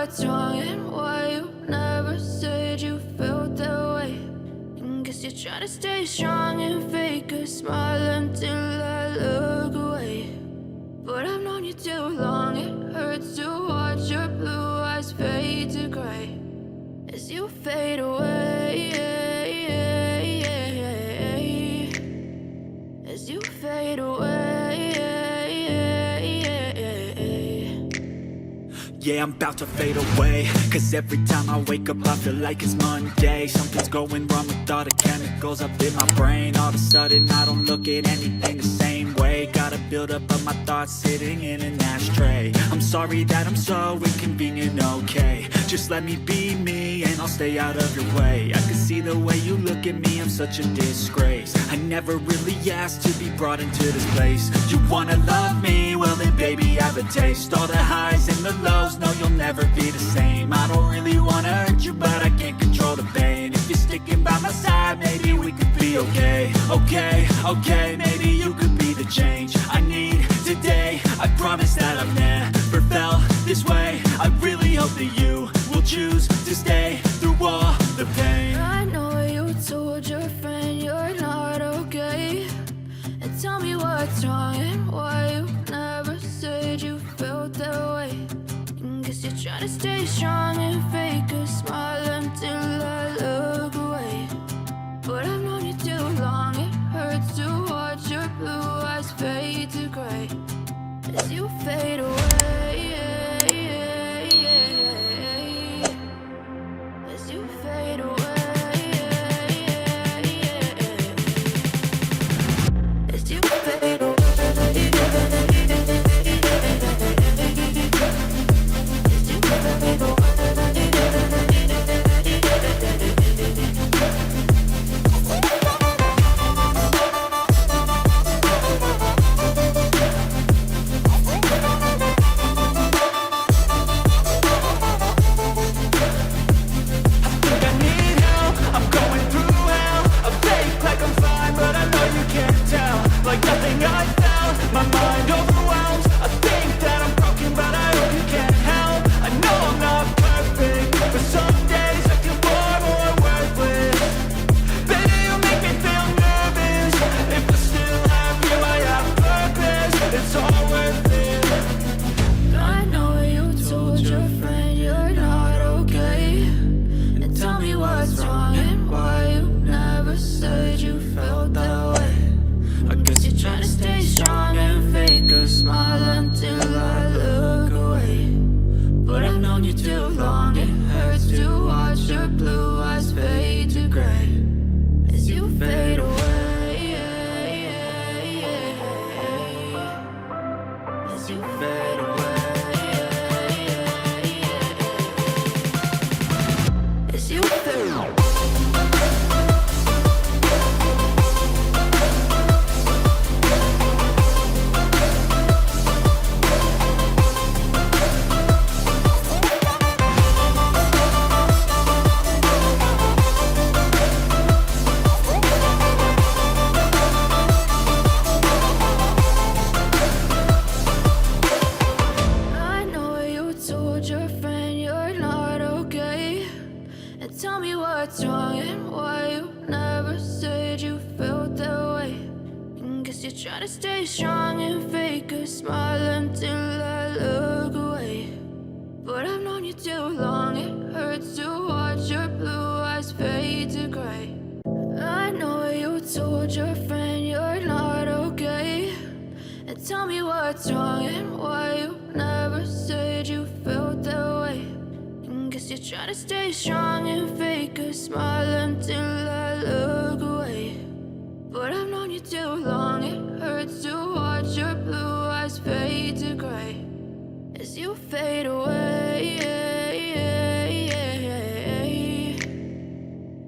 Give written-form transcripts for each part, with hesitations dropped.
what's wrong and why you never said you felt that way. And guess you're trying to stay strong and fake a smile until I look away. But I've known you too long, it hurts to watch your blue eyes fade to gray as you fade away, as you fade away. Yeah, I'm about to fade away, cause every time I wake up I feel like it's Monday. Something's going wrong with all the chemicals up in my brain. All of a sudden I don't look at anything the same way. Got a build up of my thoughts sitting in an ashtray. I'm sorry that I'm so inconvenient, okay. Just let me be me and I'll stay out of your way. I can see the way you look at me, I'm such a disgrace. I never really asked to be brought into this place. You wanna love me? Well then baby I have a taste. All the highs and the lows, no you'll never be the same. I don't really wanna hurt you but I can't control the pain. If you're sticking by my side maybe we could be okay. Okay, maybe you could be the change I need today. I promise that I've never felt this way. I really hope that you will choose to stay through all the pain. I know you told your friend you're not okay, and tell me what's wrong and why you never said you felt that way. And guess you're trying to stay strong and fake a smile until I look away. But I've known you too long, it hurts to watch your blue eyes fade to gray as you fade away, as you fade away,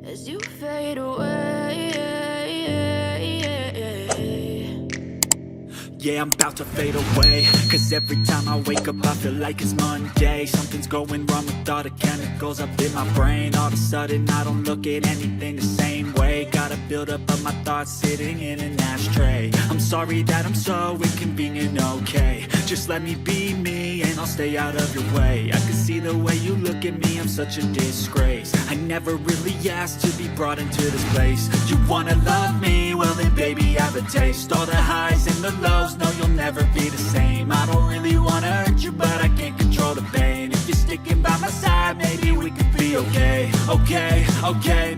as you fade away. Yeah, I'm about to fade away, cause every time I wake up I feel like it's Monday. Something's going wrong with all the chemicals up in my brain. All of a sudden I don't look at anything the same way. Got a build up of my thoughts sitting in an ashtray. I'm sorry that I'm so inconvenient, okay. Just let me be me and I'll I'll stay out of your way. I can see the way you look at me, I'm such a disgrace. I never really asked to be brought into this place. You wanna love me? Well then baby, have a taste. All the highs and the lows, no you'll never be the same. I don't really wanna hurt you, but I can't control the pain. If you're sticking by my side, maybe we could be okay. Okay, okay,